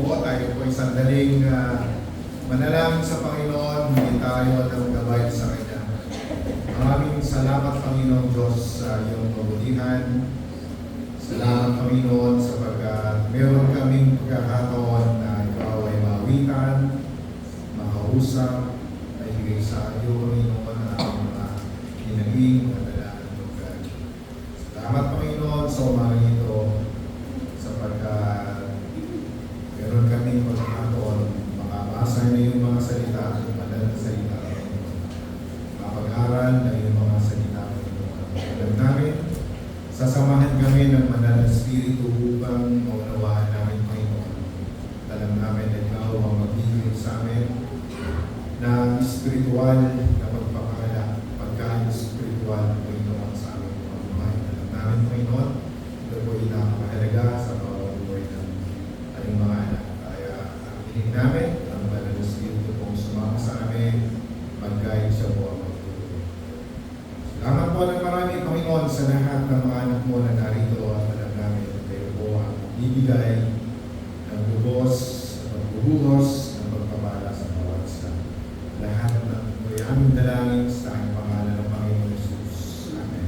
po, tayo po ay sandaling manalangin sa Panginoon, hindi tayo ng gabay sa Kanya. Maraming salamat, Panginoon Diyos, sa iyong kabutihan. Salamat, Panginoon, sapagkat meron kaming pagkakataon na ikaw ay maawitan, makausap, ay bigay sa iyo, Panginoon, ang mga hinaging kadalanan lugar. Salamat, Panginoon, sa umagang ito, sapagkat meron kaming pagkakataon, makabasa na yung mga salita at umalan na salita, Panginoon. Mapag-aral na yung mga salita, Panginoon. Alam namin, sasamahan kami ng Banal na Espiritu upang maunawaan namin, Panginoon. Alam namin na ikaw ang magbibigay sa amin ng spiritual na pagpapakala, pagkain spiritual, Panginoon, sa aming mga buhay. Alam namin, Panginoon, ito po napakahalaga sa bawat buhay ng aming mga anak. Kaya ang hiling namin, ang Banal na Espiritu pong sumama sa amin, pagkain siya po ang magtutulong. Salamat po ng marami, Panginoon, sa lahat ng mga anak mo na narito at alam namin kayo po ang bibigay ng bubos at magbubuhos ng pagpapala sa bawat isa. Lahat ng may aming dalangin sa aking pangalan ng Panginoon Jesus. Amen.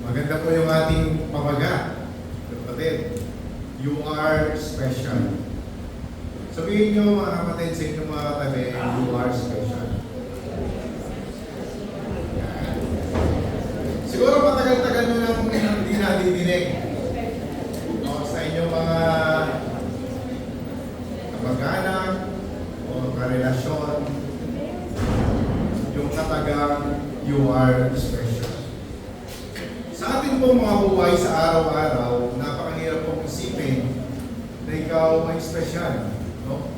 Maganda po yung ating pamaga. Kapatid, you are special. Sabihin nyo mga kapatid sa inyong mga katabi, you are special. Siguro matagal-tagal nyo nang hindi nadidinig sa inyong mga kamag-anak o karelasyon, yung katagang you are special. Sa ating pong mga buhay sa araw-araw, napakahirap pong isipin na ikaw ay special. No?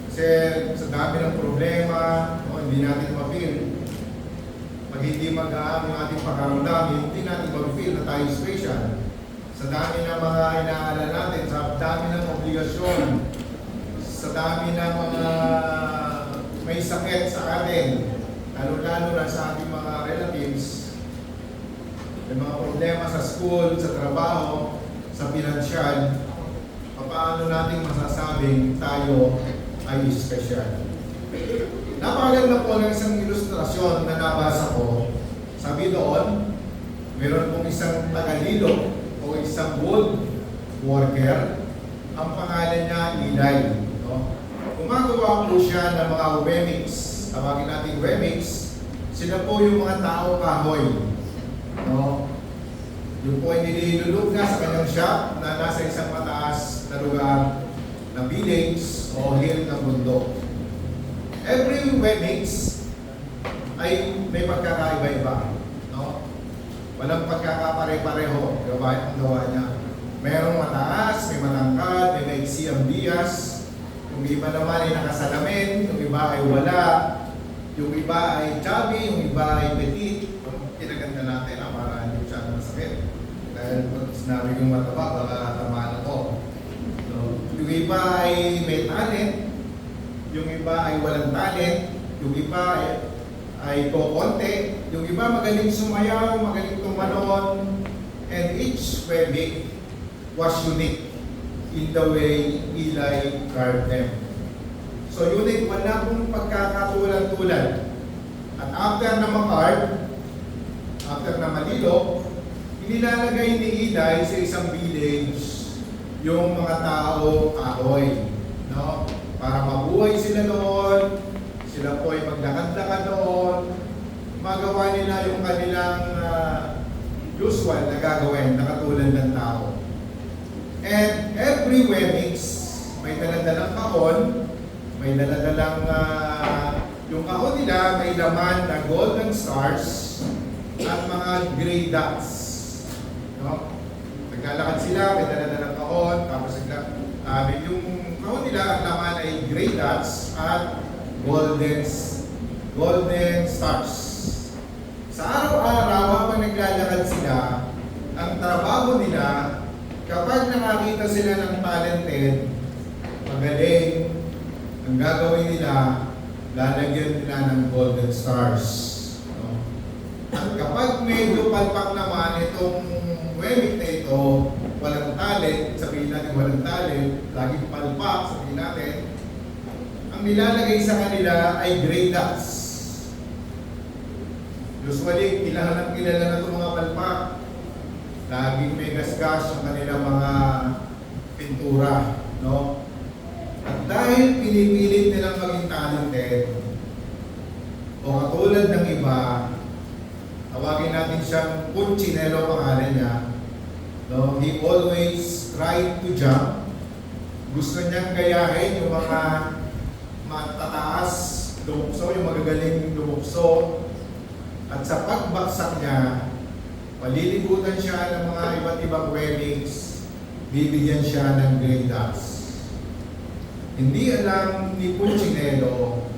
Kasi sa dami ng problema, hindi natin ma-feel. Pag hindi mag-aam yung ating pakaramdam, hindi natin mag-feel na tayo special. Sa dami ng mga inaalala natin, sa dami ng obligasyon, sa dami ng mga may sakit sa atin, lalo-lalo na sa ating mga relatives, may mga problema sa school, sa trabaho, sa pinansyal, paano natin masasabing tayo ay special? Napakaganda po ng isang ilustrasyon na nabasa ko. Sabi doon, meron pong isang tagalilo o isang wood worker. Ang pangalan niya, Eli. No? Gumagawa po siya ng mga wemix. Tawagin natin wemix. Sila po yung mga tao kahoy. No? Yung po ay nililulog na sa kanyang shop na nasa isang mataas na lugar na village o hill ng bundok. Every wemix ay may pagkakaiba-iba. No? Walang pagkakapare-pareho ang gawa niya. Merong mataas, may matangkad, may maiksi ang bias. Yung iba naman ay nakasalamin, yung iba ay wala. Yung iba ay chubby, yung iba ay petit. Kinaganda natin para hindi siya masakit. Dahil pag sinabi yung mataba, baka tamaan ako. So, yung iba ay may talent, yung iba ay walang talent, yung iba ay kokonte, yung iba magaling sumayaw, magaling tumalon, and each wedding was unique in the way Eli carved them. So unique, wala pong pagkakatulad-tulad. At after na ma-carve, after na malilo, inilalagay ni Eli sa isang village yung mga tao kahoy. No? Para mabuhay sila doon, sila po ay maglakad-lakad doon, magawa nila yung kanilang usual na gagawin na katulad ng tao. And every wemix, may daladalang kahon, may daladalang yung kahon nila may laman na golden stars at mga gray dots. No? Naglalakad sila, may daladalang kahon, tapos yung kahon nila ang laman ay gray dots at golden stars. Sa araw-araw, habang naglalakad sila, ang trabaho nila, kapag nakakita sila ng talented, magaling, ang gagawin nila, lalagyan nila ng golden stars. At kapag medyo palpak naman itong wemix na ito, walang talent, sabihin natin walang talent, laging palpak, sabihin natin, ang nilalagay sa kanila ay gray dots. Usually, kilala na itong mga palpak. Laging may gasgas ang kanilang mga pintura, no? At dahil pinipilit nilang maging talented, o katulad ng iba, tawagin natin siyang Punchinello pangalan niya, no? He always tried to jump. Gusto niyang gayahin yung mga matataas, lumukso, yung magagaling lumukso. At sa pagbaksak niya, palilibutan siya ng mga iba't ibang weddings, bibigyan siya ng grade dots. Hindi alam ni Punchinello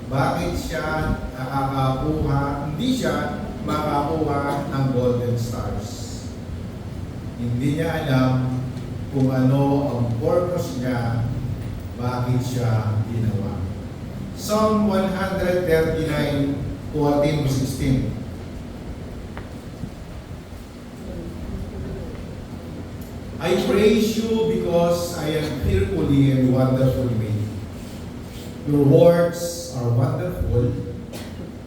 bakit siya nakakakuha, hindi siya makakuha ng golden stars. Hindi niya alam kung ano ang purpose niya, bakit siya ginawa. Psalm 139, 14-16. I praise you because I am fearfully and wonderfully made. Your words are wonderful.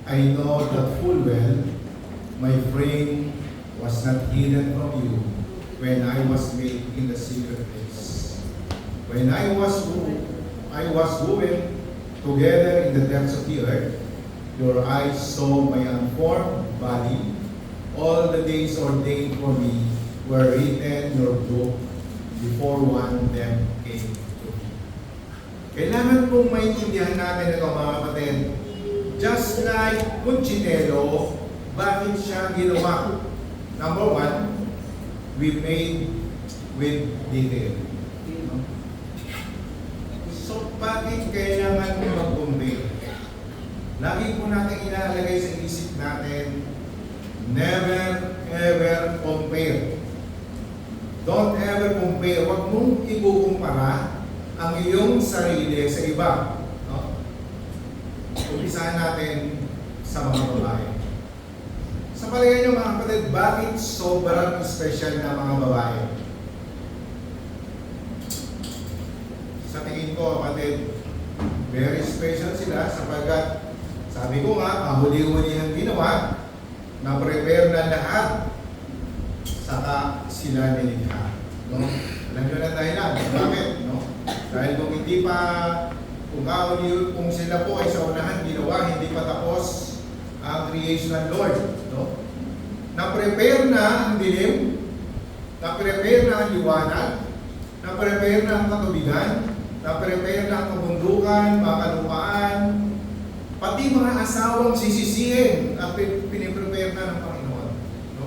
I know that full well my frame was not hidden from you when I was made in the secret place. When I was woven together in the depths of the earth, your eyes saw my unformed body. All the days ordained for me were written in your book before one of them came to me. Kailangan pong maintindihan natin ito mga kapatid. Just like Punchinello, bakit siya ginawa? Number one, we made with detail. So, bakit kailangan mag-compare? Lagi po natin inaalagay sa isip natin, never ever compare. Don't ever compare. Huwag mong ikukumpara ang iyong sarili sa iba. No? Umpisahan natin sa mga babae. Sa palagay niyo mga kapatid, bakit sobrang special na mga babae? Sa tingin ko kapatid, very special sila sapagkat sabi ko nga, huli-huli ang ginawa, na-prepare na lahat, saka sila nilikha. No? Alam nyo na dahilan. Bakit? No? Dahil kung hindi pa, kung sila po ay sa unahan ginawa, hindi pa tapos ang creation ng Lord. No? Na-prepare na ang dilim, na-prepare na ang liwanag, na-prepare na ang katubigan, na-prepare na ang kabundukan, mga kalupaan, pati mga asawang sisisihin at piniprepare na ng Panginoon. No?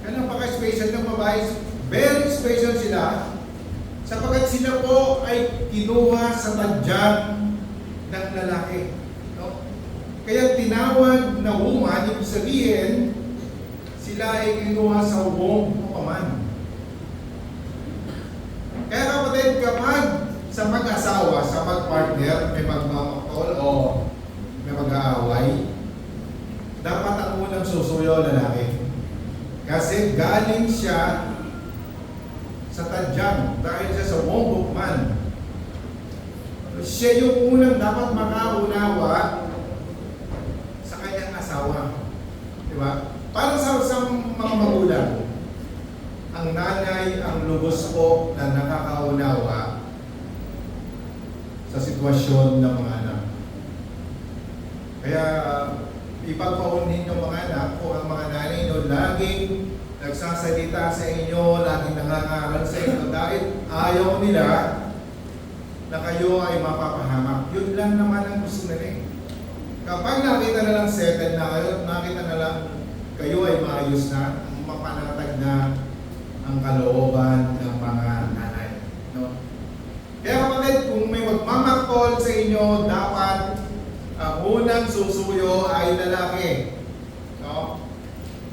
Kaya napaka-special ng babae. Very special sila sapagkat sila po ay kinuha sa tadyag ng lalaki. No? Kaya tinawag na woman, ibig sabihin, sila ay kinuha sa womb o paman. Kaya kapatid, kapag sa mag-asawa, sa mag-partner, may magmamakol o may mag-aaway, dapat ang unang susuyo lalaki. Kasi galing siya sa tadyag dahil siya sa womb of man. Siya yung unang dapat makaunawa sa kanyang asawa. Diba? Parang sa mga magulang, ang nanay ang lubos po na nakakaunawa sa sitwasyon ng mga anak. Kaya ipagpaunin ng mga anak kung ang mga nanay nyo laging nagsasalita sa inyo, laging nangangaral sa inyo dahil ayaw nila na kayo ay mapapahamak. Yun lang naman ang gusto nila eh. Kapag nakita na lang settled na kayo, nakita na lang kayo ay maayos na, mapanatag na ang kalooban ng mga nanay. No? Kaya kapatid, kung may magmamaktol sa inyo, dapat ang unang susuyo ay lalaki. No?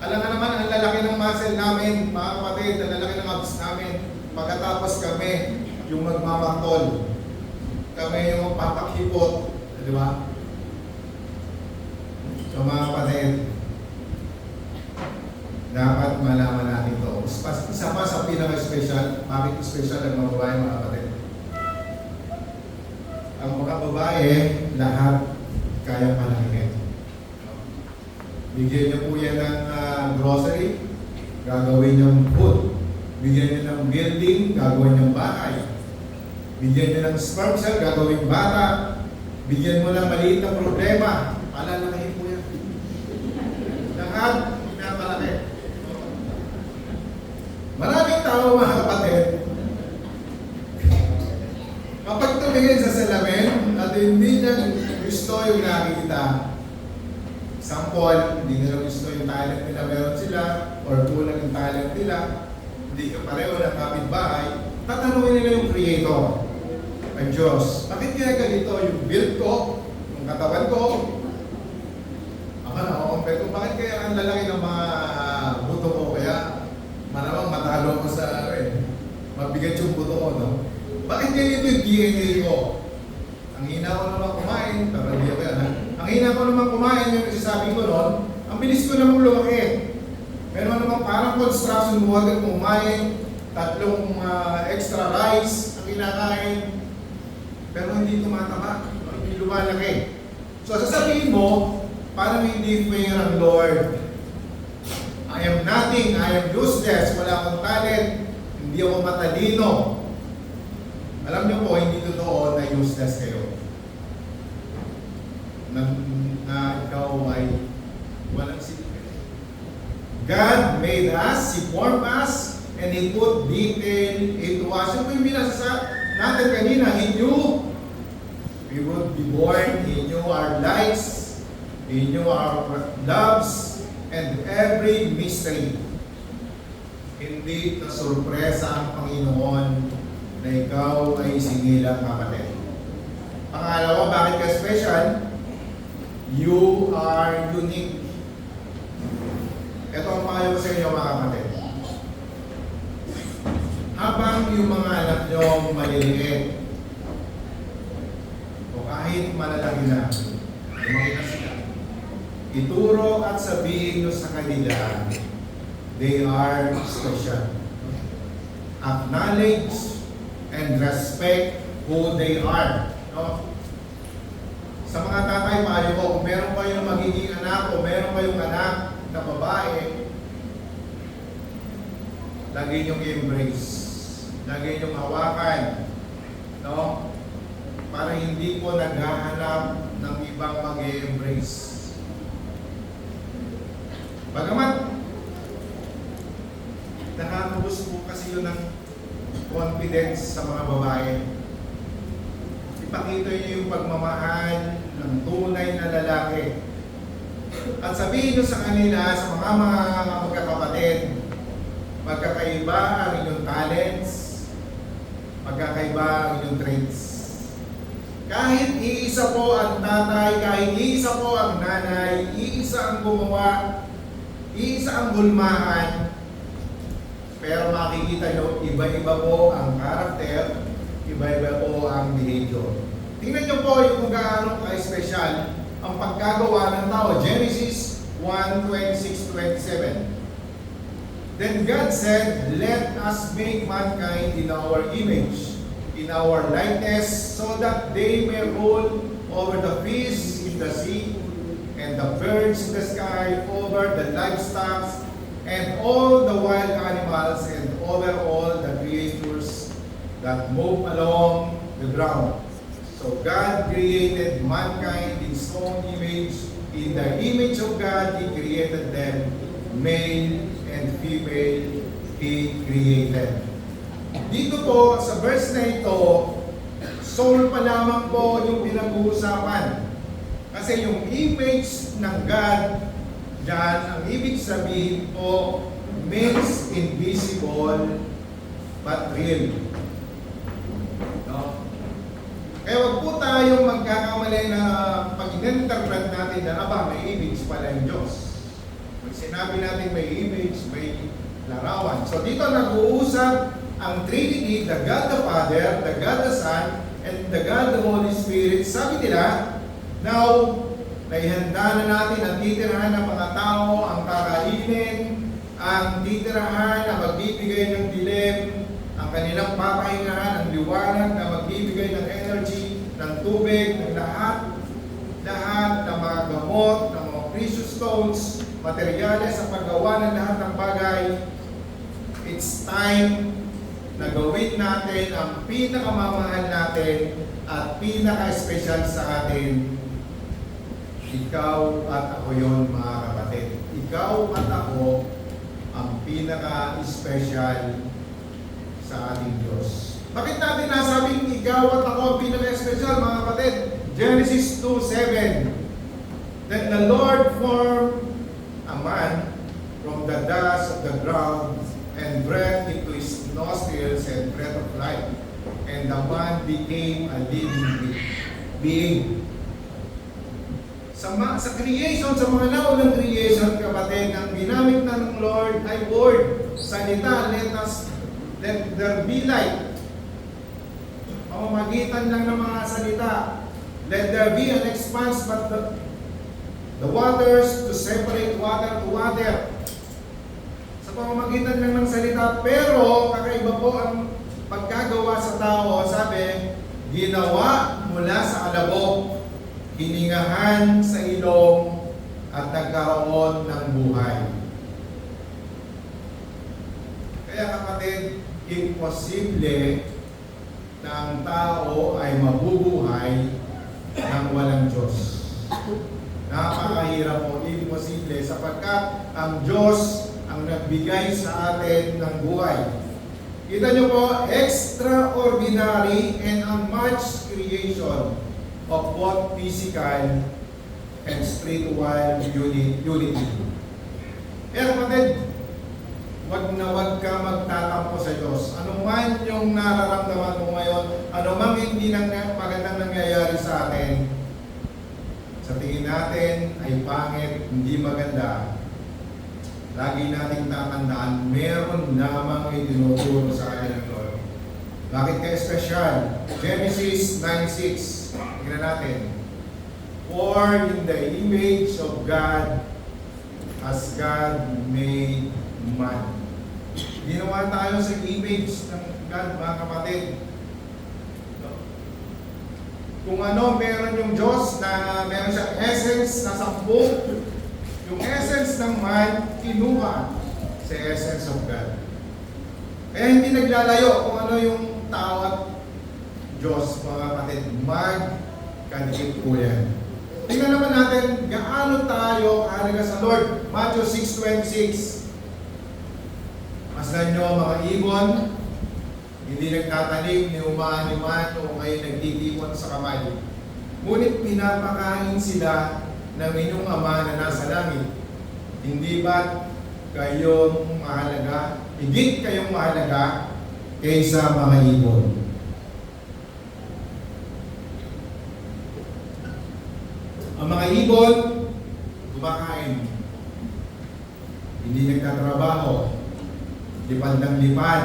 Alam nga naman, ang lalaki ng muscle namin, mga kapatid, ang lalaki ng abs namin, pagkatapos kami yung magmamaktol. Kami yung papakhipot. Di ba? So mga kapatid, dapat malaman natin ito. Isa pa sa pinaka-special special ang mga babae, mga kapatid. Ang mga babae, lahat kaya palakihin. Bigyan niyo po yan ng grocery, gagawin niyong food. Bigyan niyo ng building, gagawin niyong bahay. Bigyan niyo ng sperm cell, gagawin bata. Bigyan mo ng maliit na problema, palalakihin po yan. Lahat, pinapalaki. Maraming tao, mga kapatid, kapag tumingin sa salamin at hindi niya gusto yung nakikita, sample, hindi nila gusto yung talent nila, meron sila, or kulang yung talent nila, hindi ka pareho ng kapitbahay, tatanungin nila yung Creator, ang Diyos. Bakit kaya ganito yung build ko, yung katawan ko, ako na-compare ko, bakit kaya ang lalaki ng mga buto ko, kaya malamang matalo ko sa mabigat yung buto ko, no? Bakit ganito yung DNA ko? Ang hina ko naman kumain, pero hindi ako yan, ha? Ang hina ko naman kumain, yung nasasabi ko noon, ang bilis ko namang lumaki. Meron naman parang construction mo agad kumain, 3 extra rice ang kinakain, pero hindi tumataba, hindi lumalaki. So sasabihin mo, parang hindi fair ang Lord. I am nothing, I am useless, wala akong talent, hindi ako matalino. Alam niyo po, hindi totoo na useless kayo. Na ikaw ay walang silbi. God made us, He formed us, and He put detail into us. Yung binasa natin kanina, He knew we would be born, He knew our likes, He knew our loves, and every mystery. Hindi na sorpresa ang Panginoon na ikaw ay singilang kapatid. Pangalawa, bakit ka special? You are unique. Ito ang payo ko sa inyo, mga kapatid. Habang yung mga anak nyo maliliit, o kahit malalaki na, lumakita sila, ituro at sabihin nyo sa kanila, they are special. Acknowledge and respect who they are. No? Sa mga tatay, payo ko, kung meron kayong magiging anak o meron kayong anak na babae, lagi niyong i-embrace. Lagi niyong hawakan. No? Para hindi po naghahanap ng ibang mag-i-embrace. Bagamat, nakakabus po kasi yun ng confidence sa mga babae. Ipakita niyo yung pagmamahal ng tunay na lalaki. At sabihin niyo sa kanila, sa mga magkakapatid, magkakaiba ang inyong talents, magkakaiba ang inyong traits. Kahit iisa po ang tatay, kahit iisa po ang nanay, iisa ang gumawa, iisa ang gulmahan, pero makikita nyo, iba-iba po ang karakter, iba-iba po ang behavior. Tingnan nyo po yung kung gaano ka-special ang pagkagawa ng tao. Genesis 1:26-27. Then God said, let us make mankind in our image, in our likeness, so that they may rule over the fish in the sea, and the birds in the sky, over the livestock, and all the wild animals, and over all the creatures that move along the ground. So God created mankind in His own image. In the image of God, He created them. Male and female, He created. Dito po, sa verse na ito, soul pa lamang po yung pinag-uusapan. Kasi yung image ng God, diyan, ang ibig sabihin po, means invisible but real. No? Kaya wag po tayong magkakamali na pag in-interpret natin na may image pala yung Diyos. Pag sinabi natin may image, may larawan. So dito nag-uusap ang Trinity, the God the Father, the God the Son, and the God the Holy Spirit. Sabi nila, now, naihanda na natin ang titirahan ng mga tao, ang kakainin, ang titirahan na magbibigay ng dilim, ang kanilang papahingahan, ang liwanag na magbibigay ng energy, ng tubig, ng lahat ng mga gamot, ng mga precious stones, materyales sa paggawa ng lahat ng bagay. It's time na gawin natin ang pinakamamahal natin at pinaka-special sa atin. Ikaw at ako yon, mga kapatid. Ikaw at ako ang pinaka-special sa ating Diyos. Bakit natin nasabing ikaw at ako ang pinaka-special, mga kapatid? Genesis 2:7. Then the Lord formed a man from the dust of the ground and breathed into his nostrils and breath of life. And the man became a living being. Sa creation, sa mga naunang creation, kapatid, ang ginamit na ng Lord ay word, salita, let there be light. Pamamagitan lang ng mga salita. Let there be an expanse, but the waters to separate water to water. Sa pamamagitan lang ng salita, pero kakaiba po ang pagkagawa sa tao. Sabi, ginawa mula sa alabok, hiningahan sa ilong, at nagkaroon ng buhay. Kaya kapatid, imposible na ang tao ay mabubuhay ng walang Diyos. Napakahirap po, imposible, sapagkat ang Diyos ang nagbigay sa atin ng buhay. Kita nyo po, extraordinary and unmatched creation of both physical and spiritual unity. Kaya kapatid, wag ka magtatampo sa Diyos. Ano man yung nararamdaman mo ngayon, ano man hindi magandang nangyayari sa atin, sa tingin natin ay pangit, hindi maganda, lagi nating tatandaan, meron lamang itinuturo sa atin ng Lord. Bakit kaya special? Genesis 9:6. Tingnan natin. For in the image of God has God made man. Ginawa tayo sa image ng God, mga kapatid. Kung ano, meron yung Diyos na meron siyang essence na 10. Yung essence ng man, kinuha sa essence of God. Kaya hindi naglalayo kung ano yung tao at Diyos, mga kapatid. Magkadikit po yan. Tingnan naman natin gaano tayo kahalaga sa Lord. Matthew 6:26. Masdan nyo mga ibon, hindi nagtatanim, ni umaniman o kayo nagtitipon sa kamay. Ngunit pinapakain sila ng inyong Ama na nasa langit. Hindi ba't kayong mahalaga, higit kayong mahalaga kaysa mga ibon? Ang mga ibon, kumakain. Hindi nagtatrabaho. Lipad ng lipad.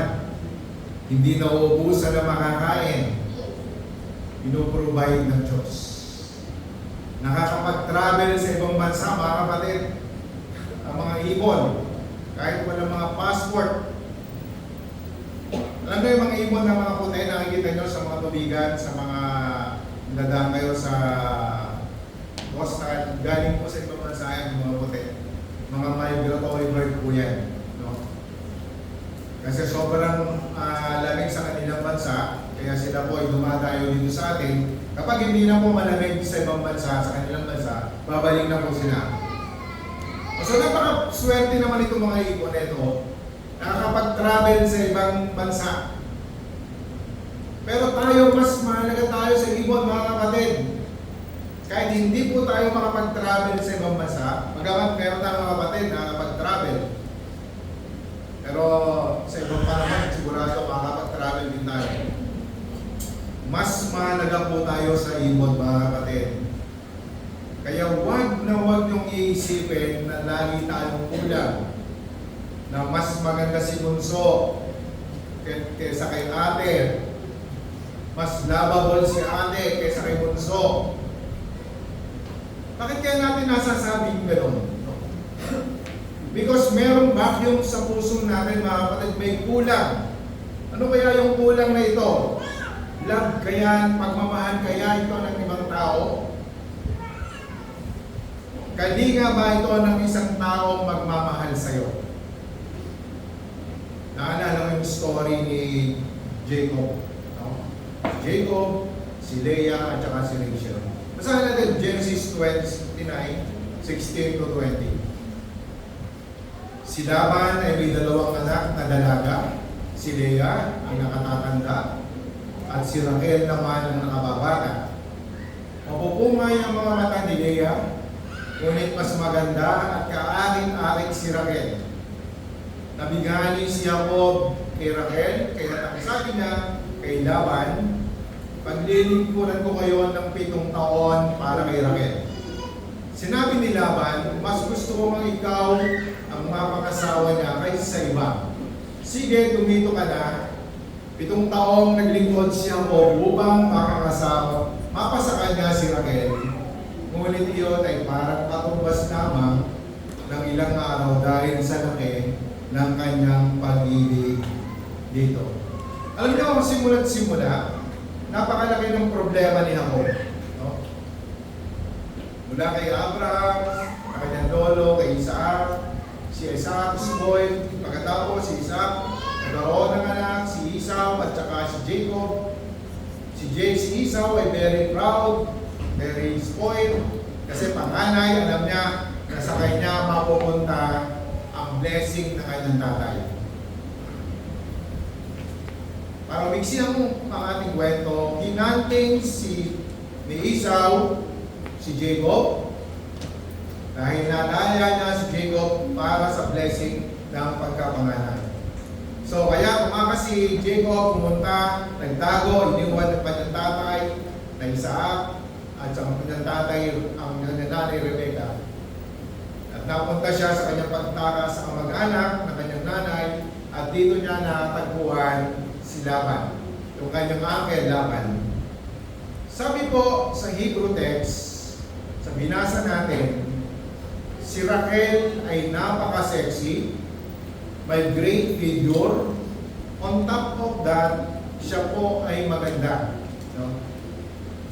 Hindi nauubusan na makakain. Pinoprovide ng Diyos. Nakakapag-travel sa ibang bansa, mga kapatid. Ang mga ibon, kahit walang mga passport. Alam mo yung mga ibon na mga puti, nakikita nyo sa mga tubigan, sa mga dadaan kayo sa coastal, galing po sa ibang bansa yan, mga puti. Mga migratory bird po yan. Kasi sobrang lamig sa kanilang bansa, kaya sila po ay dumadayo dito sa atin. Kapag hindi na po malamig sa ibang bansa, sa kanilang bansa, babalik na po sila. So napaka-swerte naman itong mga ibon nito, nakakapag-travel sa ibang bansa. Pero tayo, mas mahalaga tayo sa ibon, mga kapatid. Kahit hindi po tayo makapag-travel sa ibang bansa, magamat meron tayong mga kapatid na nakakapag-travel. Pero sa ibang panahon, sigurado makakapag-travel din tayo. Mas mahalaga po tayo sa ibon, mga kapatid. Kaya wag niyong iisipin na lagi tayong kulang. Na mas maganda si Bunso kaysa kay ate. Mas lovable si ate kaysa kay Bunso. Bakit kaya natin nasasabing gano'n? Because merong vacuum sa puso natin, mga kapatid, may kulang. Ano kaya yung kulang na ito? Love kaya, pagmamahal kaya ito ng ibang tao? Kalinga ba ito ng isang taong magmamahal sa'yo? Naalala mo yung story ni Jacob. No? Jacob, si Leah, at saka si Rachel. Basahin natin Genesis 29:16 to 20. Si Laban ay may dalawang anak na dalaga. Si Leah ang nakatatanda at si Rachel naman ang nakababata. Mapupungay ang mga mata ni Leah, ngunit mas maganda at kaaring-aring si Rachel. Nabigani si Jacob kay Rachel, kaya sabi niya kay Laban, paglilingkuran ko kayo ng 7 taon para kay Rachel. Sinabi ni Laban, mas gusto ko mang ikaw ang mapakasawa niya kaysa sa iba. Sige, tumito ka na. 7 taong naglingkod si Jacob upang mapa sa kanya si Rachel. Ngunit iyon ay parang katumbas lamang ng ilang araw dahil sa laki ng kanyang pag-ibig dito. Alam niyo, simula't simula, napakalaki ng problema ni Jacob. No? Mula kay Abraham, kanyang lolo, kay Isaac, si Isaac, si Boy, pagkatapos si Isaac, nagkaroon ng anak, si Esau, at saka si Jacob. Si Esau ay very proud, very spoiled, kasi panganay, alam niya na sa kanya mapupunta ang blessing ng kanyang tatay. Para umiksihan mo ang ating kwento, hinanting ni Esau si Jacob dahil nadaya niya si Jacob para sa blessing ng pagkapangalan. So kaya tumakas si Jacob, pumunta, nagtago, iniwan ng kanyang tatay na Isaac at sa kanyang tatay, ang kanyang nanay Rebecca. At napunta siya sa kanyang pagtaka sa kamag-anak ng kanyang nanay at dito niya natagpuan si Laban, yung kanyang uncle Laban. Sabi po sa Hebrew text, sa binasa natin, si Rachel ay napaka-sexy, may great figure. On top of that, siya po ay maganda. No?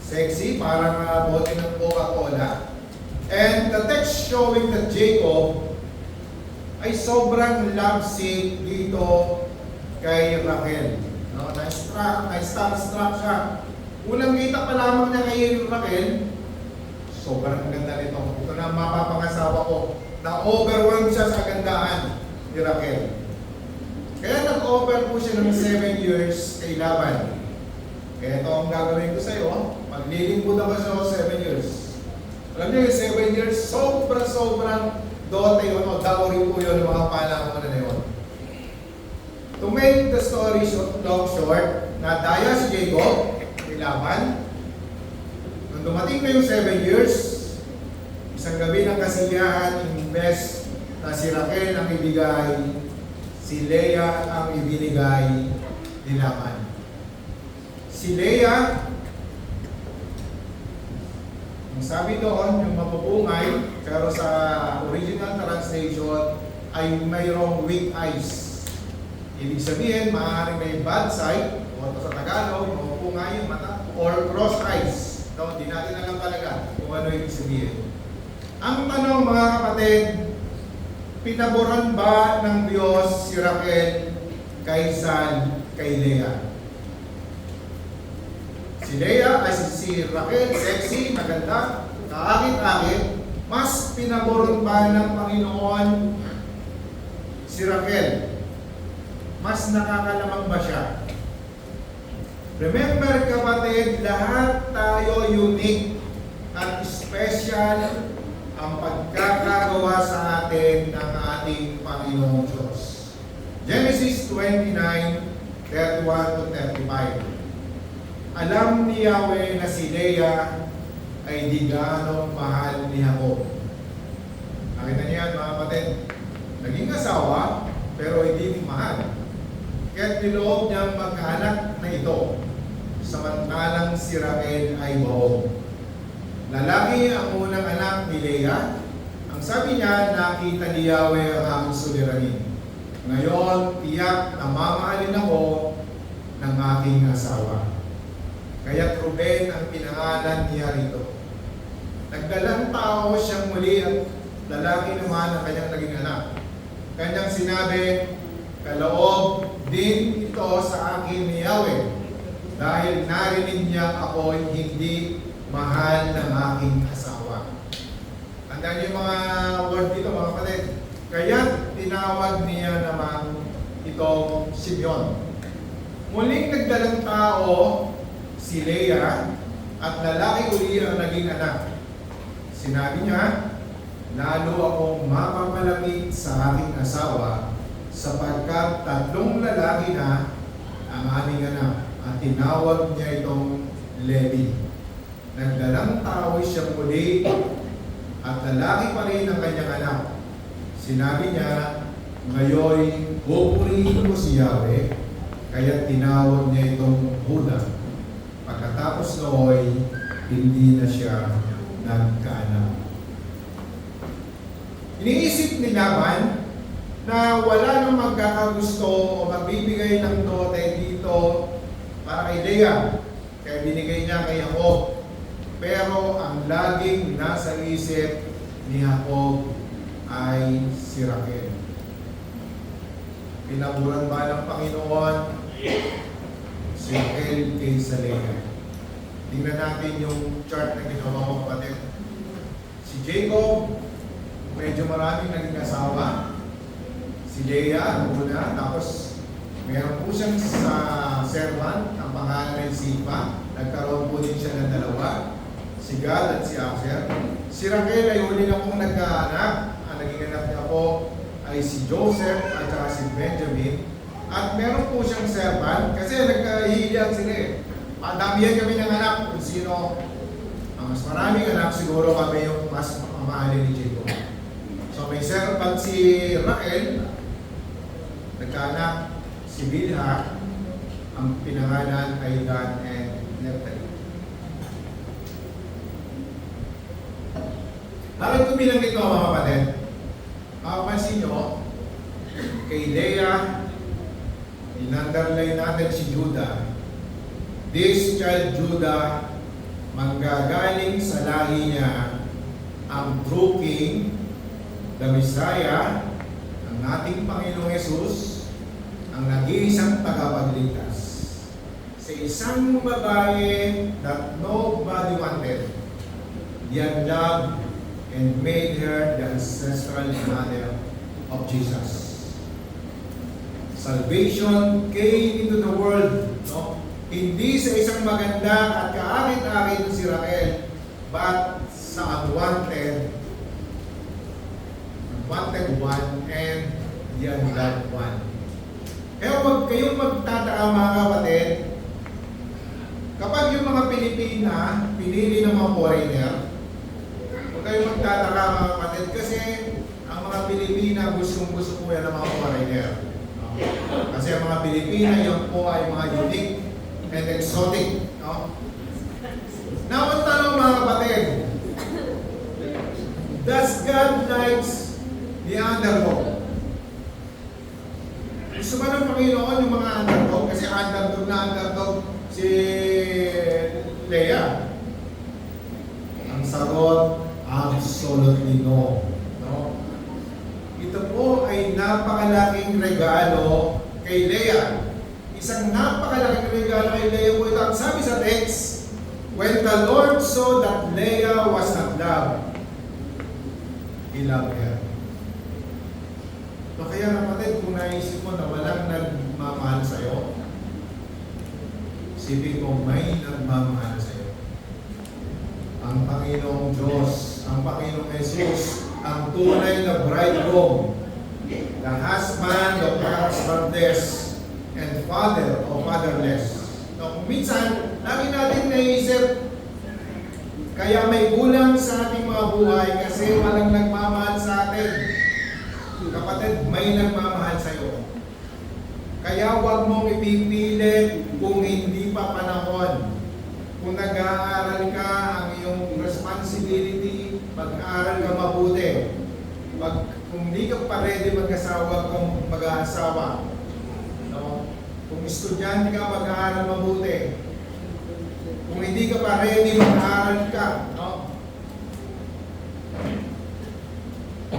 Sexy, parang bote ng Coca-Cola. And the text showing that Jacob ay sobrang lovesick dito kay Rachel. No? Na-starstruck siya. Unang kita pa lamang niya kay Rachel, sobrang ganda nito. Ito na mapapangasawa ko. Na-overwhelmed siya sa gandaan ni Rachel. Kaya nag-offer po siya ng 7 years kay Laban. Kaya ito ang gagawin ko sa iyo. Maglilingkod ako sa 7 years. Alam niyo yung 7 years, sobrang dote yun o dowry po yun ng mga panahon na yun. To make the story long short, nadaya si Jacob kay Laban. Nung dumating na yung 7 years, isang gabi ng kasiyahan, imbes na si Rachel ang ibigay, si Leah ang ibinigay ni Laban. Si Leah, ang sabi doon, yung mapupungay, pero sa original translation ay mayroong weak eyes. Ibig sabihin, maaaring may bad sight, o sa Tagalog, mapupungay yung mata, or cross eyes. No, hindi natin alam talaga kung ano ibig sabihin. Ang tanong mga kapatid, pinaboran ba ng Diyos si Rachel kaysa kay Leah? Si Leah ay si Rachel, sexy, maganda, kaakit-akit, mas pinaboran ba ng Panginoon si Rachel? Mas nakakalamang ba siya? Remember kapatid, lahat tayo unique at special ang pagkakagawa sa atin ng ating Panginoong Diyos. Genesis 29:31 to 35. Alam ni Yahweh na si Leah ay di gaanong mahal ni Jacob. Nakita niya mga kapatid, naging asawa pero hindi mahal. Kaya't niloob niyang magkaanak na ito, samantalang si Rachel ay bahog. Lalaki ang unang anak ni Leah. Ang sabi niya, nakita ni Yahweh ang aming suliranin. Ngayon, tiyak na mamahalin ako ng aking asawa. Kaya Ruben ang pinangalan niya rito. Nagdalang tao siyang muli at lalaki naman ang kanyang naging anak. Kanyang sinabi, kaloob din ito sa akin ni Yahweh, dahil narinig niya ako hindi mahal ng aking asawa. Tandaan niyo yung mga word dito, mga kapatid. Kaya tinawag niya naman itong Simeon. Muling nagdalang tao si Leah at lalaki uli ang naging anak. Sinabi niya, lalo akong mapapalapit sa aking asawa sapagkat 3 lalaki na ang aming anak, at tinawag niya itong Levi. Nagdalang tao siya muli at lalaki pa rin ang kanyang anak. Sinabi niya, ngayon pupurihin ko si Yahweh, kaya tinawag niya itong Huda. Pagkatapos nooy, hindi na siya nagkaanak. Iniisip ni Laban na wala nang magkakagusto o magbibigay ng dote dito para kay Leah, kaya binigay niya kay Jacob. Pero ang laging nasa isip ni Jacob ay si Raquel. Pinaburan ba ng Panginoon si Raquel kaysa Leah? Tingnan natin yung chart na ginawa ko, kapatid. Si Jacob, medyo maraming naging asawa. Si Leah, una, tapos meron po siyang sa servant, ang pangalan ay Zipa. Nagkaroon po din siya ng 2, si Gad at si Asher. Si Raquel ay huli na pong nagkaanak. Ang naging anak niya po ay si Joseph at saka si Benjamin. At meron po siyang servant, kasi nagkahilihan sila eh. Madamihan kami ng anak, kung sino ang mas maraming anak, siguro kami yung mas mamahalin ni Jacob. So may servant si Raquel, nagkaanak si Bilha, ang pinangalan ay Dan and Naphtali. Bakit ko bilang ito, mga kapatid? Makapansin nyo, kay Leah, in-underline natin si Judah. This child Judah, manggagaling sa lahi niya ang true king, the Messiah, ang ating Panginoong Jesus, ang nag-iisang tagapagligtas. Sa isang babae that nobody wanted, God loved and made her the ancestral mother of Jesus. Salvation came into the world, no? Hindi sa isang maganda at kaakit-akit si Raquel, but sa unwanted one and the unloved one. Kaya huwag kayong magtataka, mga kapatid, kapag yung mga Pilipina pinili ng mga foreigner, huwag kayong magtataka, mga kapatid, kasi ang mga Pilipina gustong-gusto po yan ng mga foreigner. Kasi ang mga Pilipina, yan po ay mga unique and exotic. No? Now, ang tanong, mga kapatid, does God likes the underdog? Gusto ba ng Panginoon yung mga underdog? Kasi underdog na underdog si Leah. Ang sagot, absolutely no. No? Ito po ay napakalaking regalo kay Leah. Isang napakalaking regalo kay Leah po ito. Ang sabi sa text, when the Lord saw that Leah was not loved, He loved her. So kaya kapatid, kung naisip mo na walang nagmamahal sa'yo, isipin mo may nagmamahal sa'yo. Ang Panginoong Diyos, ang Panginoong Jesus, ang tunay na bridegroom, the husband of husbandless and father of fatherless. So, kung minsan, lagi natin naisip, kaya may kulang sa ating mga buhay kasi walang nagmamahal sa atin. Kapatid, may nagmamahal sa iyo. Kaya huwag mong ipipilit kung hindi pa panahon. Kung nag-aaral ka, ang iyong responsibility, mag-aaral ka mabuti. Kung hindi ka pa ready mag-asawa, kung mag-aasawa. No? Kung estudyante ka, mag-aaral mabuti. Kung hindi ka pa ready, mag-aaral ka. No?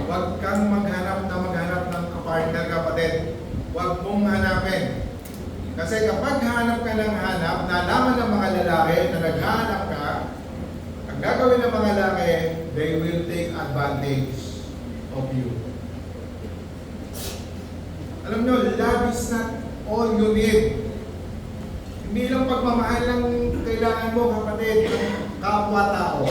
Huwag kang maghanap ng kapartner, kapatid. Huwag mong hanapin. Kasi kapag hanap ka ng hanap, nalaman ng mga lalaki na naghahanap ka, ang gagawin ng mga lalaki, they will take advantage of you. Alam nyo, love is not all you need. Hindi lang pagmamahal lang kailangan mo, kapatid, kapwa-tao.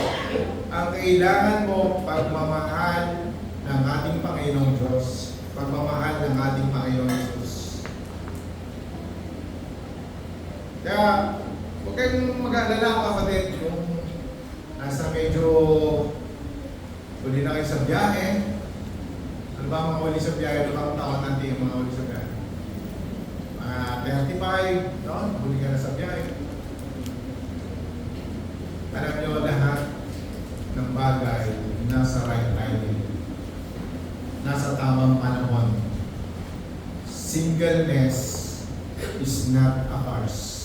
Ang kailangan mo, pagmamahal ng ating Panginoong Diyos. Pagmamahal ng ating Panginoong Jesus. Kaya, huwag kayong mag-alala, kapatid, yung nasa medyo huli na kayo sa biyahe. Ano ba mga huli sa biyahe? Ano ba ang taon natin yung mga huli sa biyahe? 35, no? Huli ka na sa biyahe. Alam nyo, lahat ng bagay nasa right timing. Nasa tamang panahon. Singleness is not a curse.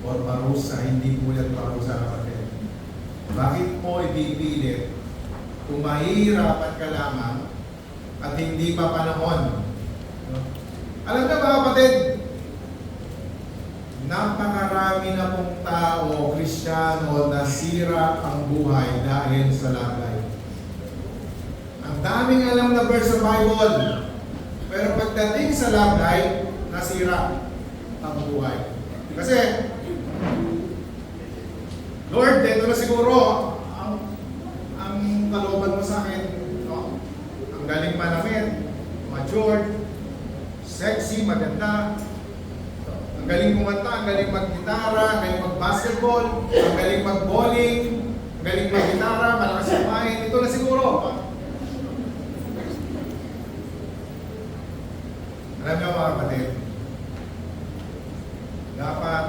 Or parusa, hindi po yan parusa, kapatid. Bakit mo ipipilit kung mahihirapan ka lamang at hindi pa panahon? No? Alam na ba, kapatid? Napakarami na pong tao, Kristiyano, nasira ang buhay dahil sa love life. Ang daming alam na verse sa Bible, pero pagdating sa love life, nasira ang buhay. Kasi, Lord, ito na siguro ang kalooban mo sa akin. No? Ang galing manamit, mature, sexy, maganda. Ang galing kumanta, ang galing mag-gitara, ang galing mag-basketball, ang galing mag-bowling, ang galing mag-gitara, malakas kumain. Ito na siguro. Alam niyo mga kapatid, dapat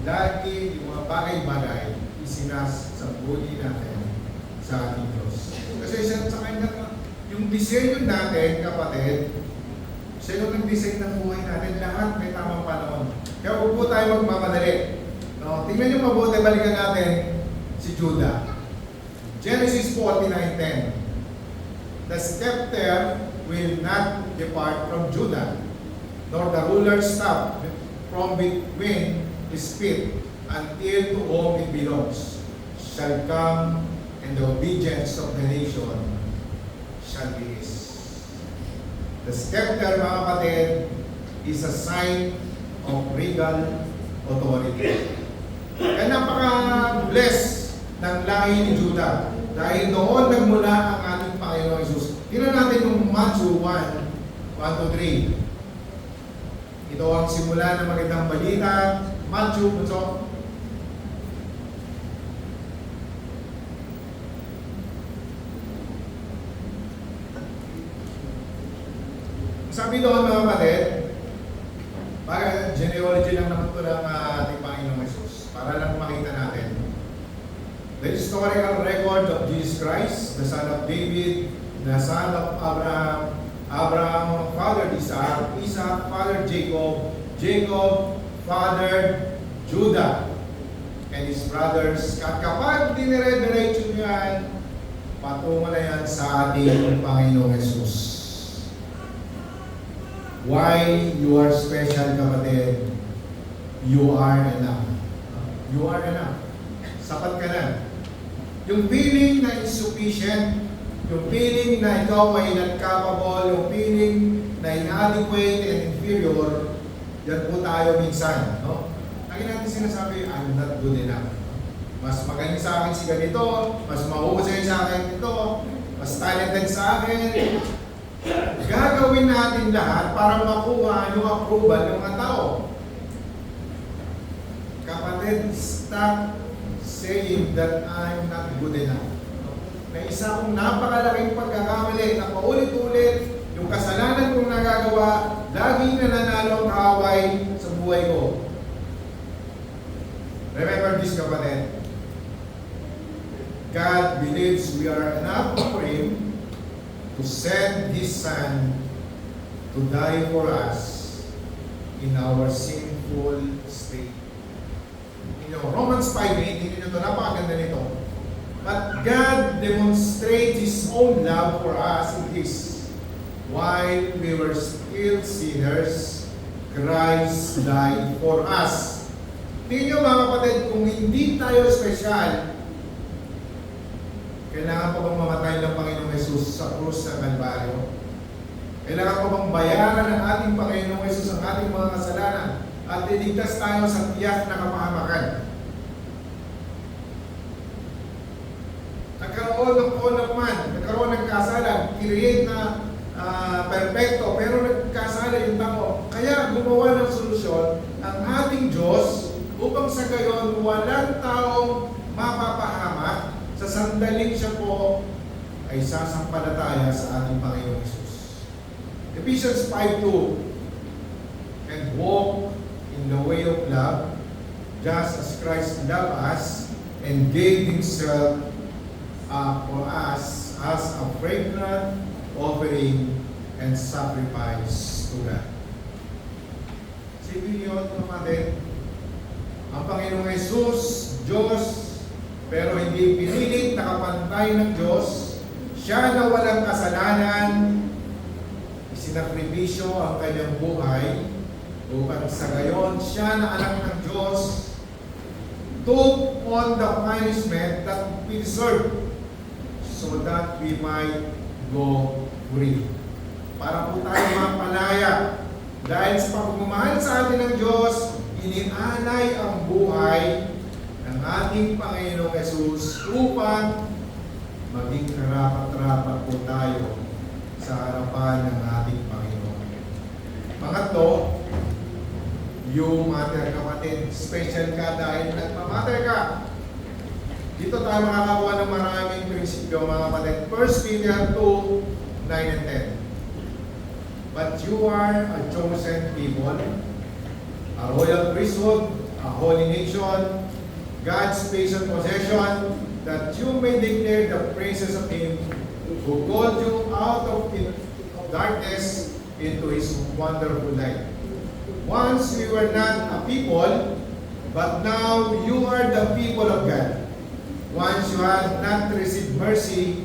lagi yung mga bagay-bagay isinasambuli natin sa ating Diyos. Kasi sa kanya, yung disenyo natin, kapatid, siya yung nag-design ng buhay natin, lahat may tamang panahon. Kaya huwag po tayo magmamadali. No? Tingnan nyo mabuti, balikan natin si Judah. Genesis 49:10. The scepter will not depart from Judah, nor the ruler's staff from between his feet, until to whom it belongs shall come, and the obedience of the nation shall be his. The scepter, mga kapatid, is a sign of regal authority. Kaya napaka-bless ng lahi ni Judah dahil doon nagmula ang ating Panginoon Jesus. Tingnan natin yung Matthew 1:1-3. Ito ang simula ng magandang balita. Matthew, bunso. Sabi doon mga kapatid, para genealogy lang naman ito ng ating Panginoong Jesus, para lang makita natin. The historical record of Jesus Christ, the son of David, the son of Abraham, Abraham fathered Isaac, Isaac fathered Jacob, Jacob fathered Judah and his brothers. At kapag dinire-diretso nyo yan, patungo na yan sa ating Panginoong Jesus. Why you are special, kapatid? You are enough. You are enough. Sapat ka na. Yung feeling na insufficient, yung feeling na ikaw ay not capable, yung feeling na inadequate and inferior, yan po tayo minsan. No? Lagi natin sinasabi, I'm not good enough. Mas magaling sa akin si ganito, mas mahusay sa akin ito, mas talented sa akin. Gagawin natin lahat para makuha yung approval ng mga tao. Kapatid, stop saying that I'm not good enough. May isa kong napakalaking pagkakamali na paulit-ulit yung kasalanan kong nagagawa, laging nananalo ang kaaway sa buhay ko. Remember this, kapatid. God believes we are enough for Him to send His Son to die for us in our sinful state. Romans 5:8, hindi nyo ito, napakaganda nito. But God demonstrates His own love for us in this: while we were still sinners, Christ died for us. Tingnan nyo mga kapatid, kung hindi tayo special, kailangan pa bang mamatay ng Panginoong Yesus sa krus ng Kalbaryo? Kailangan pa bang bayaran ng ating Panginoong Yesus ang ating mga kasalanan at iligtas tayo sa tiyak na kapahamakan? Nagkaroon ng all of man, nagkaroon ng kasalan, create na perfecto, pero nagkasala yung tao. Kaya gumawa ng solusyon ang ating Diyos upang sa gayon walang taong mapapahamak sa sandaling siya po ay sasampalataya sa ating Panginoong Yesus. Ephesians 5:2, and walk in the way of love, just as Christ loved us and gave Himself for us as a fragrant offering and sacrifice to God. Sige yun, kapatid. Ang Panginoong Yesus, Diyos, pero hindi pinilit na kapantay ng Diyos. Siya na walang kasalanan, isinakripisyo ang kanyang buhay upang sa gayon siya na anak ng Diyos took on the punishment that we deserve so that we might go free. Para po tayo mapalaya dahil sa pagmamahal sa atin ng Diyos, inialay ang buhay ng ating Panginoong Yesus upang maging karapat-rapat po tayo sa harapan ng ating Panginoon. Pangatlo, you matter, kapatid. Special ka dahil nagmamatter ka. Dito tayo makakakuha ng maraming prinsipyo, mga kapatid. 1 Peter 2:9 and 10. But you are a chosen people, a royal priesthood, a holy nation, God's special possession, that you may declare the praises of Him who called you out of darkness into His wonderful light. Once we were not a people, but now you are the people of God. Once you had not received mercy,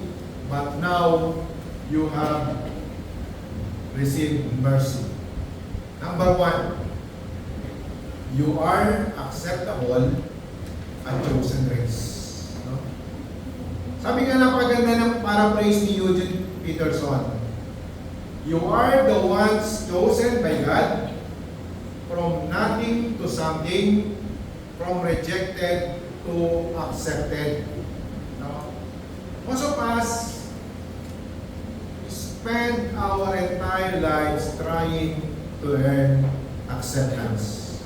but now you have received mercy. Number 1, you are acceptable and chosen race. No? Sabi nga napakaganda ng paraphrase ni Eugene Peterson. You are the ones chosen by God from nothing to something, from rejected to accepted. No? Most of us spend our entire lives trying to earn acceptance.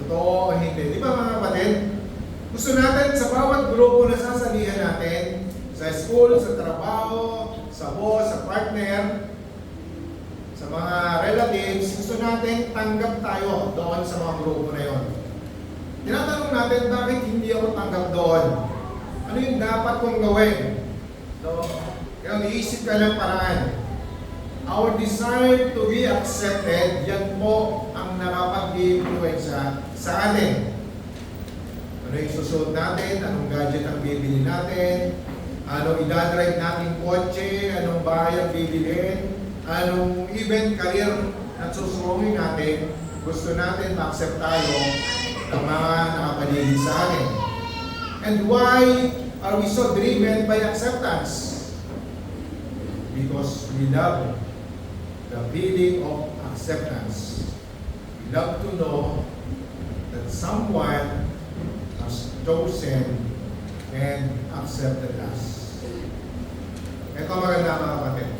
Totoo o hindi? Di ba mga kapatid? Gusto natin sa bawat grupo na sasalihan natin, sa school, sa trabaho, sa boss, sa partner, sa mga relatives, gusto natin tanggap tayo doon sa mga grupo na yon. Tinatanong natin, bakit hindi ako tanggap doon? Ano yung dapat kong gawin? So, kaya iisip ka ng paraan. Our desire to be accepted, yan po ang nakapag-influensya sa atin. Ano yung susuot natin? Anong gadget ang bibili natin? Anong idadrive natin kotse? Anong bahay ang bibilhin? Anong event, career at susuungin natin? Gusto natin ma-accept tayo ng mga nakapaligid sa atin. And why are we so driven by acceptance? Because we love the feeling of acceptance. We love to know that someone has chosen and accepted us. Ito maganda mga kapatid.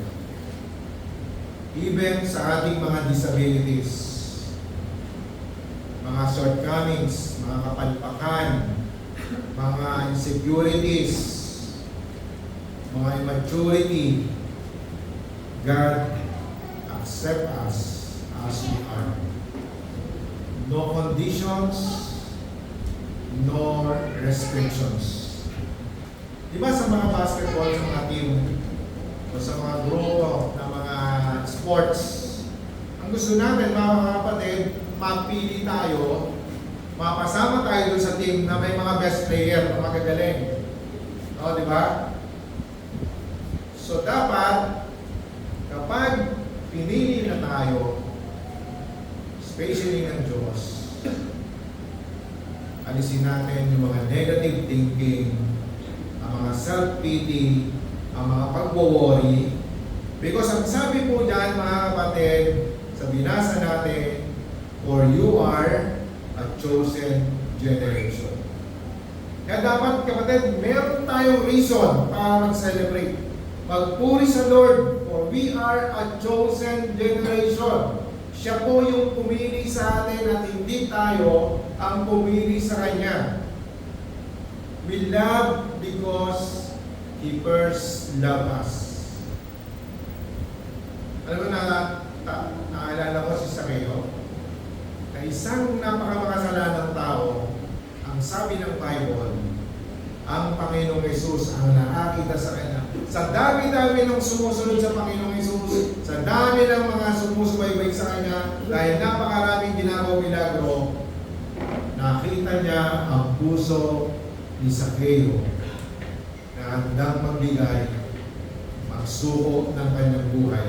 Even sa ating mga disabilities, mga shortcomings, mga kapalpakan, mga insecurities, mga immaturity, God accept us as we are. No conditions, no restrictions. Di ba sa mga basketball, sa mga team, o sa mga grupo na mga sports. Ang gusto natin, mga kapatid, mapili tayo, mapasama tayo dun sa team na may mga best player na magagaling. O, di ba? So, dapat, kapag pinili na tayo, especially ng Diyos, alisin natin yung mga negative thinking, ang mga self-pity, ang mga pag-worry. Because ang sabi po dyan, mga kapatid, sa binasa natin, for you are a chosen generation. Kaya dapat, kapatid, meron tayong reason para mag-celebrate. Magpuri sa Lord, for we are a chosen generation. Siya po yung pumili sa atin at hindi tayo ang pumili sa Kanya. We love because He first loved us. Alam mo naalala ko si Sakeo, na isang napakamakasalanan tao, ang sabi ng Bible, ang Panginoong Hesus ang nakakita sa kanya. Sa dami-dami ng sumusunod sa Panginoong Hesus, sa dami ng mga sumusubaybay sa kanya, dahil napakaraming ginagawang milagro, nakita niya ang puso ni Sakeo na handang magbigay, magsuko ng kanyang buhay.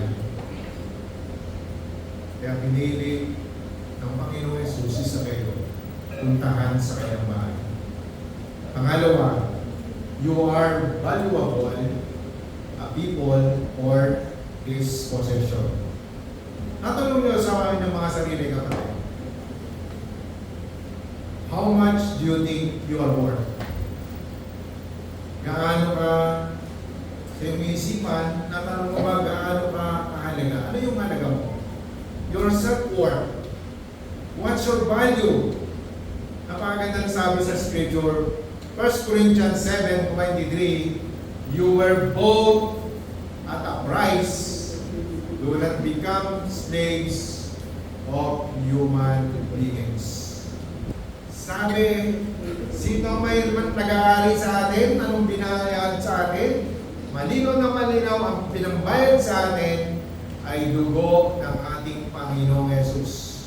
Kaya pinili ng Panginoong Hesus si Sakeo, puntahan sa kanyang bahay. Pangalawa, you are valuable a people or His possession. Natanong niyo sa akin ng mga sarili kapatid, how much do you think you are worth? Gaano ka sa iyong isipan, natanong mo ba gaano ka kahalaga? Ano yung halaga mo? Your self-worth. What's your value? Napakagandang sabi sa Scripture, 1 Corinthians 7:23, you were bought at a price. Do not become slaves of human beings. Sabi, sino may nag-aari sa atin, anong binayad sa atin? Malinaw na malinaw ang pinambayad sa atin ay dugo ng ating Panginoong Hesus.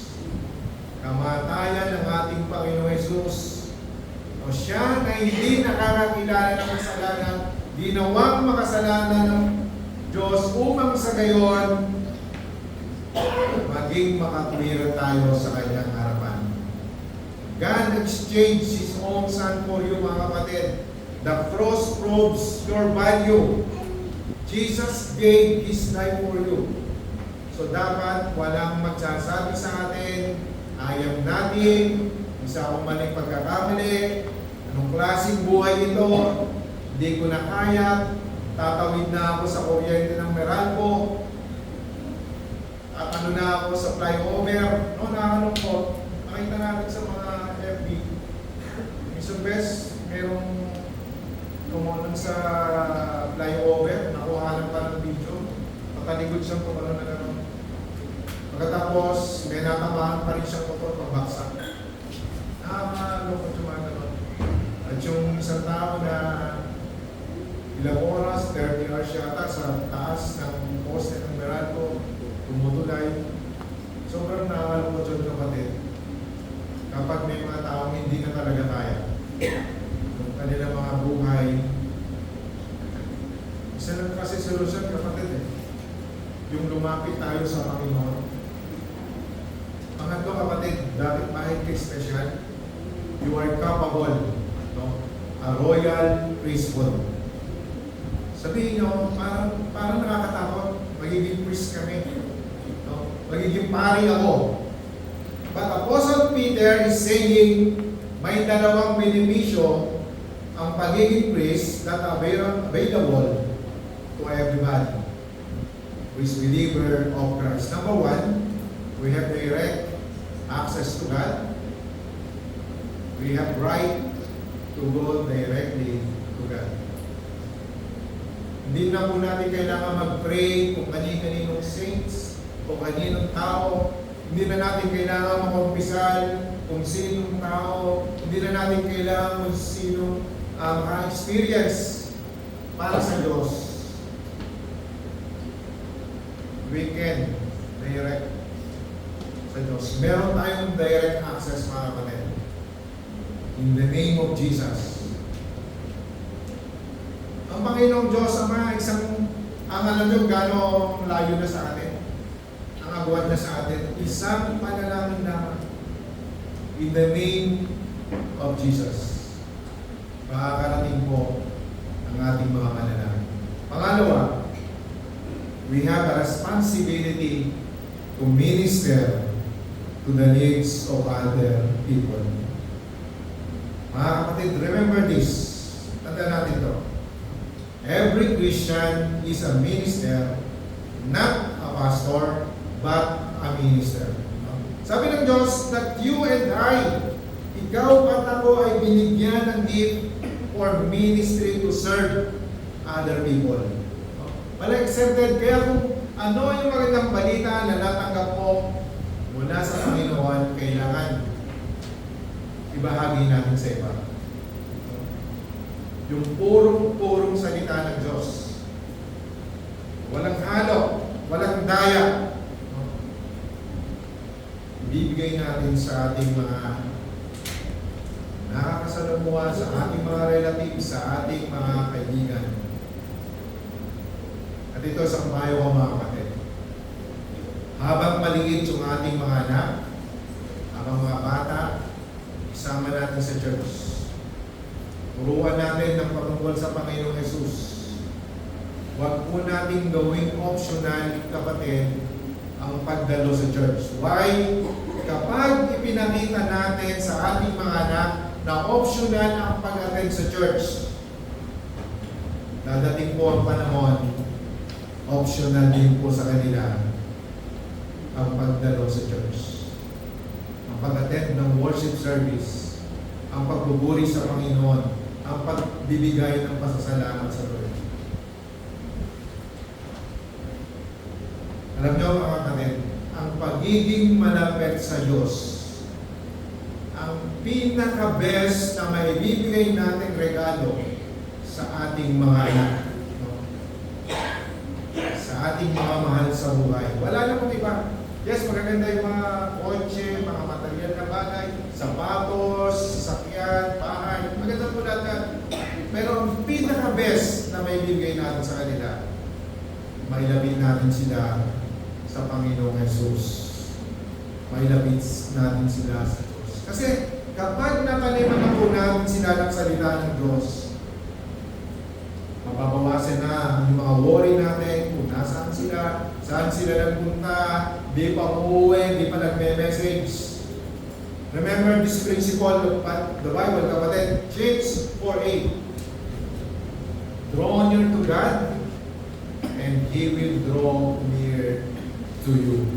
Kamatayan ng ating Panginoong Hesus. O siya na hindi nakakakilala ng kasalanan, ginawang makasalanan ng Diyos upang sa gayon maging makatwira tayo sa kanyang harapan. God exchanged His own Son for you, mga kapatid. The cross proves your value. Jesus gave His life for you. So dapat walang magsasabi sa atin, I am nothing, isa akong maling pagkakamali, anong klaseng buhay ito, hindi ko na kaya, tatawid na ako sa kuryente ng Meralco, at ano na ako sa flyover, no, nakakalungkot. Nakita natin sa mga FB, isang best, merong tumunan sa flyover, nakuhanan pa ng video, pataligod siyang tumulong na gano'n. Pagkatapos, may natamahan pa rin siyang motor pagbaksak. Nakakalungkot yung mga gano'n. At yung isang tao na ilang oras, 30 hours yata sa taas ng poste ng Meralco, tumutulay. Sobrang nakakalungkot yun, kapatid. Kapag may mga taong hindi na talaga kaya, yung kanilang mga buhay, isa lang kasi solusyon, kapatid, yung lumapit tayo sa Panginoon. Pangatlo, kapatid, dapat mahit kay special, you are capable, no? A royal priesthood. Sabihin nyo, parang nakakatakot, magiging priest kami, no? Magiging pari ako. But Apostle Peter is saying, may dalawang benepisyo ang pagiging priest that available to everybody who is believer of Christ. Number one, we have direct access to God. We have right to go directly to God. Hindi na po natin kailangan mag-pray kung kani-kaninong saints o kaninong tao. Hindi na natin kailangan makumpisal kung sinong tao. Hindi na natin kailangan kung sinong maka-experience para sa Diyos. we can direct sa Diyos. Meron tayong direct access, mga kapatid. In the name of Jesus. Ang Panginoong Diyos, ang alam nyo gano'ng layo na sa atin. Ang agwat na sa atin. Isang panalangin naman. In the name of Jesus. Makakarating po ang ating mga mananangin. Pangalawa, we have a responsibility to minister to the needs of other people. Mga kapatid, remember this. Tanda natin to. Every Christian is a minister, not a pastor, but a minister. Sabi ng Diyos that you and I, ikaw at ako ay binigyan ng gift for ministry to serve other people. Wala accepted. Kaya kung ano yung magandang balita na natanggap mo mula sa Panginoon, kailangan ibahagi natin sa iba. Yung purong salita ng Diyos. Walang halo, walang daya. Ibibigay natin sa ating mga nakakasalamuha, sa ating mga relatives, sa ating mga kaibigan. At ito sa payo ko, mga kapatid. Habang maliit yung ating mga anak, habang mga bata, isama natin sa church. Turuan natin ng patungkol sa Panginoong Jesus. Huwag po natin gawing optional, kapatid, ang pagdalo sa church. Why? Kapag ipinakita natin sa ating mga anak na optional ang pag-attend sa church, dadating po ang panahon, optional din po sa kanila ang pagdalo sa church. Ang pag-attend ng worship service, ang pagbuburi sa Panginoon, ang pagbibigay ng pasasalamat sa Lord. Alam niyo, mga kapatid, ang pagiging malapit sa Diyos, ang pinaka-best na maibibigay nating regalo sa ating mga anak, sa ating mga mahal sa buhay. Wala na kung iba. Yes, magaganda yung mga kotse, mga material na bagay, sapatos, sasakyan, bahay, maganda po lahat. Pero ang pinaka-best na maibibigay natin sa kanila, mailapit natin sila sa Panginoong Jesus. Mailapit natin sila sa Diyos. Kasi kapag nataliman po natin sila ng salita ng Diyos, mababawasan na yung mga worry natin kung nasaan sila, saan sila nagpunta, di pa umuwi, di pa nagme-message. Remember this principle of the Bible, kapatid, James 4:8. Draw near to God, and He will draw near to you.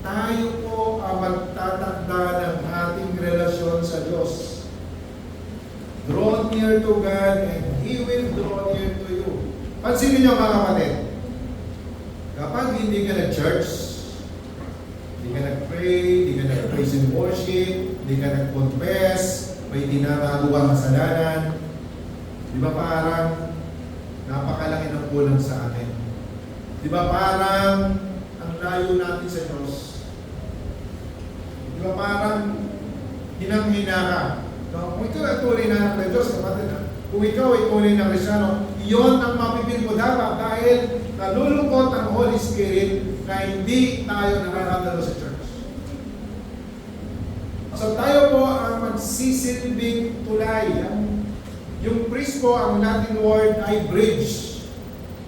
Tayo po ang magtatakda ng ating relasyon sa Diyos. Draw near to God and He will draw near to you. Pansinin niyo, mga kapatid, kapag hindi ka nag-church, hindi ka nag-pray, hindi ka nag-praise and worship, hindi ka nag-confess, may tinatago ang kasalanan, di ba parang napakalaki ng kulang sa atin? Di ba parang ang layo natin sa Diyos? Di ba parang hinang-hina ka? No? Kung ikaw ay tunay na anak ng Diyos, kapatid, kung ikaw ay tunay na Kristyano, iyon ang mapipil mo dapat dahil nalulungkot ang Holy Spirit na hindi tayo nakakadalo sa church. So tayo po ang magsisilbing tulay. Yung priest po, ang Latin word ay bridge.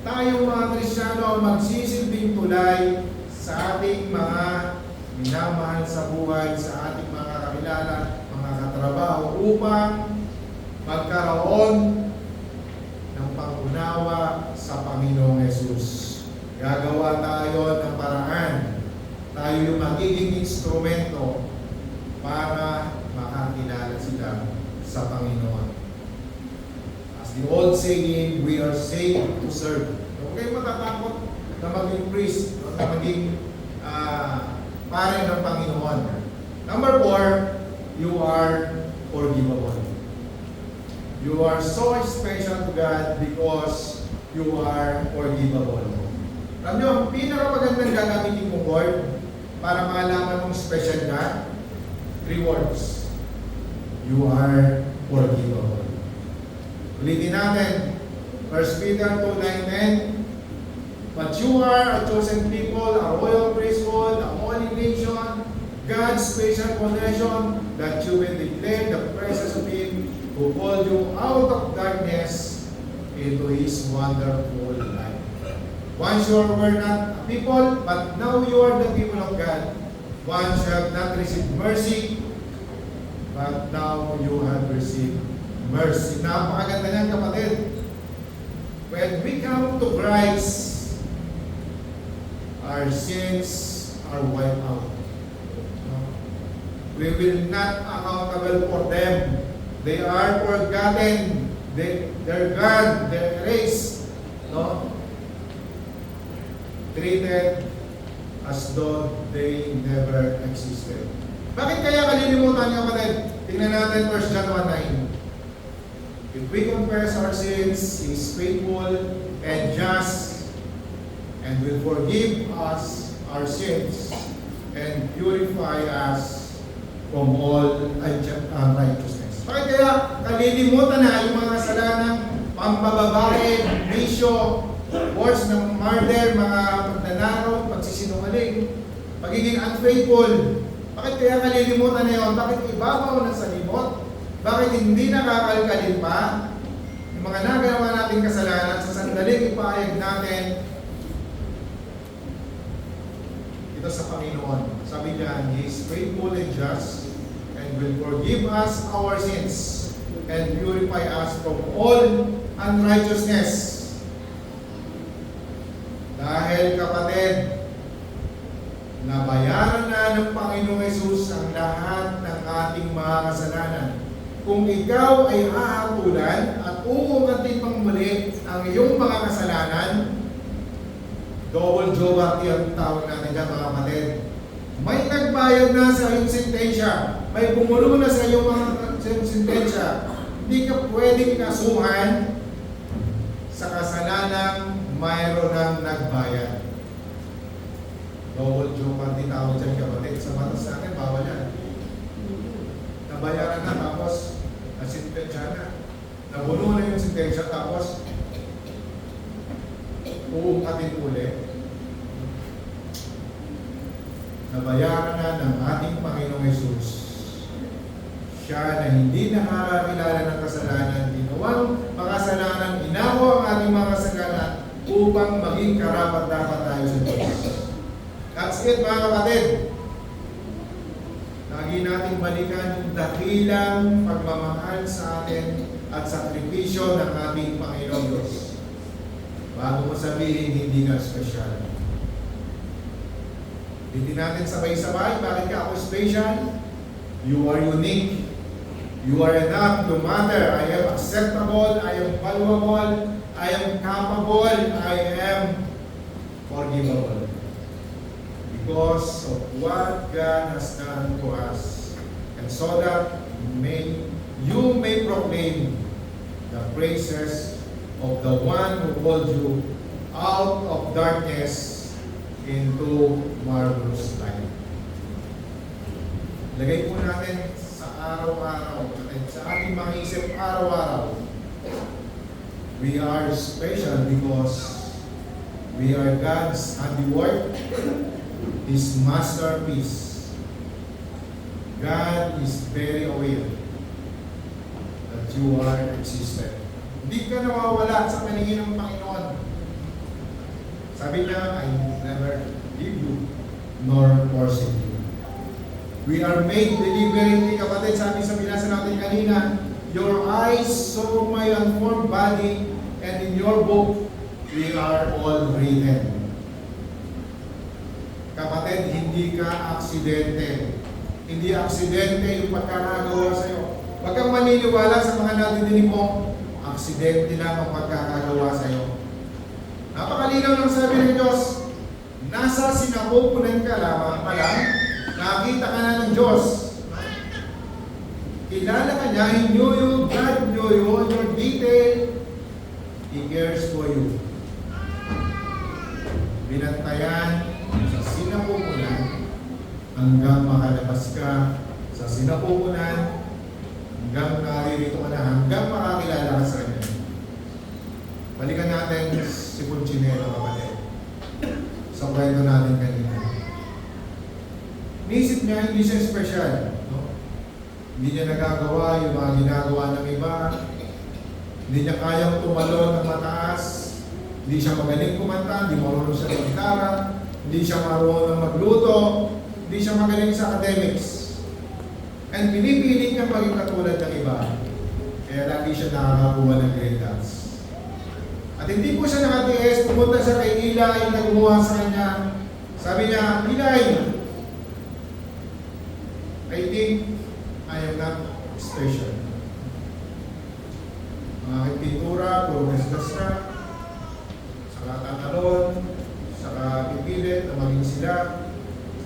Tayo mga Kristyano ang magsisilbing tulay sa ating mga minamahal sa buhay, sa ating mga kakilala, mga katrabaho, upang magkaroon ng pangunawa sa Panginoong Jesus. Gagawa tayo ng paraan. Tayo yung magiging instrumento para makakilala sila sa Panginoon. As the old saying, we are saved to serve. Huwag kayong matatakot na maging priest, na maging pare ng Panginoon. Number 4, you are forgivable. You are so special to God because you are forgivable. Alam nyo, ang pinakamagandang gagamitin mong word para malaman mong special ka, 3 words. You are forgivable. Ulitin natin, 1 Peter 2:9-10, but you are a chosen people, a royal priesthood, a holy nation, God's special possession, that you will declare the praises of Him who called you out of darkness into His wonderful light. Once you were not a people, but now you are the people of God. Once you have not received mercy, but now you have received mercy. Napakaganda niyan, kapatid. When we come to Christ, our sins are wiped out. We will not accountable for them. They are forgotten. They're gone. They're erased. No? Treated as though they never existed. Bakit kaya kalilimutan niyo, kapatid? Tingnan natin 1 John 1:9. If we confess our sins, He is faithful and just and will forgive us our sins and purify us from all unrighteousness. Bakit kaya kalilimutan na yung mga kasalanang pambababae, bisyo, words ng murder, mga pagnanakaw, pagsisinungaling, pagiging unfaithful? Bakit kaya kalilimutan na yun? Bakit ibabaw ng salimot? Bakit hindi nakakalkalin pa yung mga nagawa nating kasalanan sa sandaling ipahayag natin ito sa Panginoon? Sabi niya, He is faithful and just and will forgive us our sins and purify us from all unrighteousness. Dahil, kapatid, nabayaran na ng Panginoong Hesus ang lahat ng ating mga kasalanan. Kung ikaw ay hahatulan at uungatin pang muli ang iyong mga kasalanan, double jobati ang tawag natin dyan, mga kapatid. May nagbayad na sa iyong sentensya. May bumulo na sa iyong mga sentensya. Hindi ka pwedeng kasuhan sa kasalanang mayroon ng nagbayad. Double joke din tawag dyan, kapatid. Sa batas natin, bawal yan. Nabayaran na, tapos nasintensya na. Nabuno na yung sintensya, tapos uungkatin ulit. Nabayaran na ng ating Panginoong Hesus. Siya na hindi nakakakilala ng kasalanan, ginawang makasalanan, inawa ang ating mga kasalanan upang maging karapat-dapat tayo sa Diyos. That's it, mga kapatid. Lagi nating balikan yung dakilang pagmamahal sa atin at sakripisyo ng ating Panginoong Diyos. Bago mo sabihin, hindi ka special. Hindi natin sabay-sabay, bakit ka ako special? You are unique. You are enough no matter. I am acceptable, I am valuable, I am capable, I am forgivable. Because of what God has done to us. And so that you may proclaim the praises of the one who called you out of darkness into marvelous light. Lagay po natin sa araw-araw, sa ating mga isip araw-araw, we are special because we are God's handiwork, His masterpiece. God is very aware that you are existed. Hindi ka nawawala sa paningin ng Panginoon. Sabi niya, I never leave you nor forsake you. We are made deliberately, kapatid. Sabi sa binasa natin kanina, your eyes saw my unformed body, and in your book, we are all written. Kapatid, hindi ka aksidente. Hindi aksidente yung pagkakagawa sa'yo. Huwag kang maniniwala sa mga nadidinig mo, aksidente lang ang pagkakagawa sa'yo. Napakalinaw ng sabi ng Diyos, nasa sinapupunan ka lamang pa lang, nakita ka na ng Diyos. Kilala ka niya, He knew you, God knew you, your detail, He cares for you. hanggang makalabas ka sa sinapupunan, hanggang naririto ka na, hanggang makakilala ka sa Kanya. Balikan natin si Punchinelo, kapatid, sa kwento natin kanina. Nisip niya, hindi siya special. No? Hindi niya nagagawa yung mga ginagawa ng iba. Hindi niya kayang tumalon ng mataas. Hindi siya magaling kumanta, hindi marunong siya ng gitara, hindi siya marunong magluto, hindi siya magaling sa academics. And pinipilit niya maging katulad ng iba. Kaya lagi siya nakakakuha ng grade dance. At hindi po siya nakatiis, pumunta siya kay Eli, nagumuha sa kanya. Sabi niya, Eli, I think I am not special. Mga aking pintura, puro gasgas na, saka tatalon, saka pipilit na maging sila.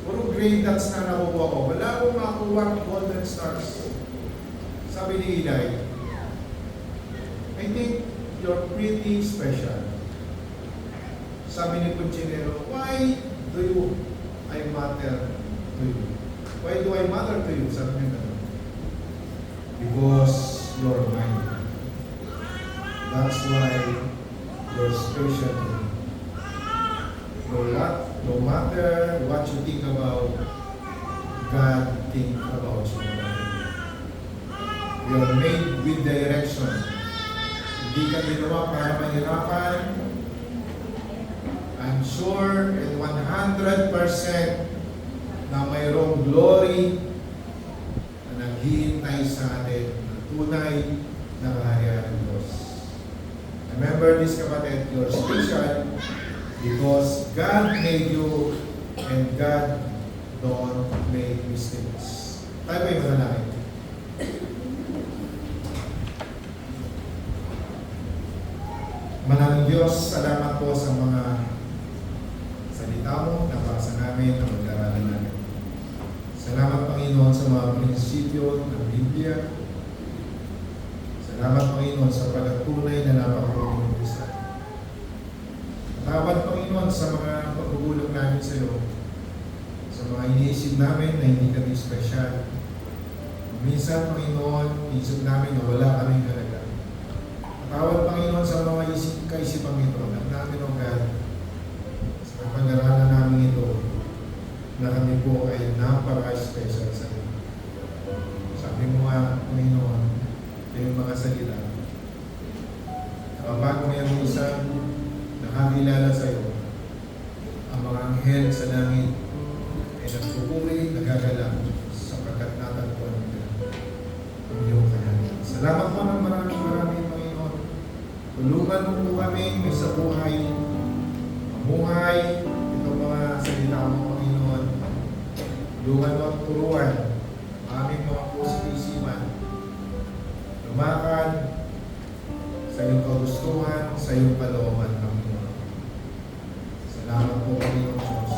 Puro grade dance na nakukuha ko. Wala akong makuha ng golden stars. Sabi ni Eli, I think you're pretty special. Sabi ni Punchinelo, why do I matter to you? Why do I matter to you? Sabi niya gano'n. Because you're mine. That's why you're special to me. No matter what you think about, God think about you. You're made with direction. Hindi ka ginawa para mahirapan. I'm sure and 100% na mayroong glory na naghihintay sa atin na tunay na kaharian ng Diyos. Remember this, kapatid, you're special because God made you and God don't make mistakes. Tayo ba yung manalangin? Manang Diyos, salamat po sa mga salita mo, nabasa namin, na mag-aralan namin. Salamat, Panginoon, sa mga prinsipyo ng Biblia. Salamat, Panginoon, sa pagkatunay na napakaroon ng Isa. Salamat, Panginoon, sa mga pagbubulang namin sa iyo, sa mga iniisip namin na hindi kami special. Minsan, Panginoon, isip namin na wala kaming halaga. Tawad, Panginoon, sa mga kaisipang ito, at namin, O God, sa pag-aralan namin ito, na kami po ay napaka-special sa iyo. Sabi mo nga, Panginoon, yung mga salita, bago mayroong isang nakakilala sa iyo, ang mga anghel sa langit ay nagpupuri, nagagalang, sapagkat natagpuan ka ang iyong kanya. Salamat po ng maraming Panginoon. Tulungan mo po kami sa buhay, mamuhay, itong mga salita mo, Panginoon. Tulungan mo ang turuan, aming mga puso-isipan, lumakad sa iyong kagustuhan, sa iyong kalooban, Panginoon. Salamat po, Panginoon Diyos.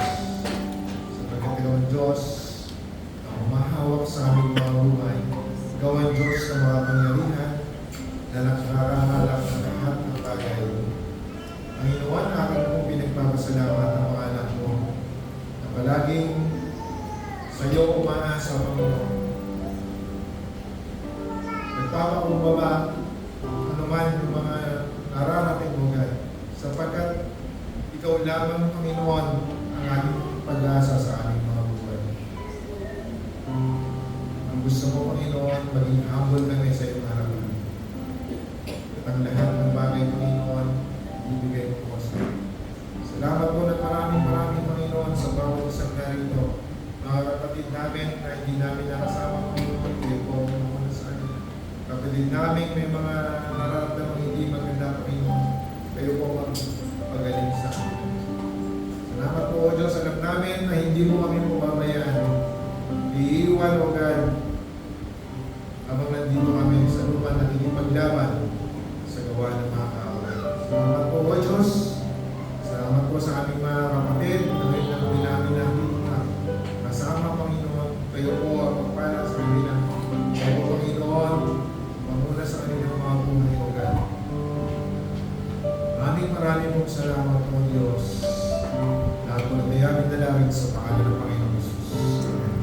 Sapagkat ikaw ang Diyos na umahawak sa aming mga buhay. Ikaw ang Diyos na mga pangyarihan na nakarahalak ng lahat ng bagay. Panginoon, aking pong pinagpapasalamat ang mga anak mo na palaging sa iyo umaasa, Panginoon. Nagpapakumbaba anuman yung mga nararating mo, God, sapagkat ikaw lamang, Panginoon, ang aming pag-asa sa aming mga buhay. Ang gusto mo, Panginoon, maging humble kami sa iyong harapan. At ang lahat ng bagay, Panginoon, ibigay mo po sa iyo. Salamat po at maraming Panginoon, sa bawat isang narito. Mga kapatid namin na hindi namin nakasama, Panginoon, kayo po ang muna sa amin. Kapatid namin may mga nararamdamang hindi maganda, Panginoon, kayo po ang pagaling sa amin. Salamat po, O Diyos, alam namin na hindi mo kami pumabayaan. Iiwan, O God, habang nandito kami sa lupa na pinipaglaban sa gawa ng mga kaaway. Salamat po, O Diyos. Salamat po sa aming mga kapatid na ngayon lang din namin nakita. Kasama, Panginoon, kayo po ang magpala sa kanila. Kayo po, Panginoon, panguna sa kanilang mga buhay, O God. Maraming pong salamat, O Diyos. Lahat po na may aming dalangin sa pangalan ng Panginoon Jesus. Amen.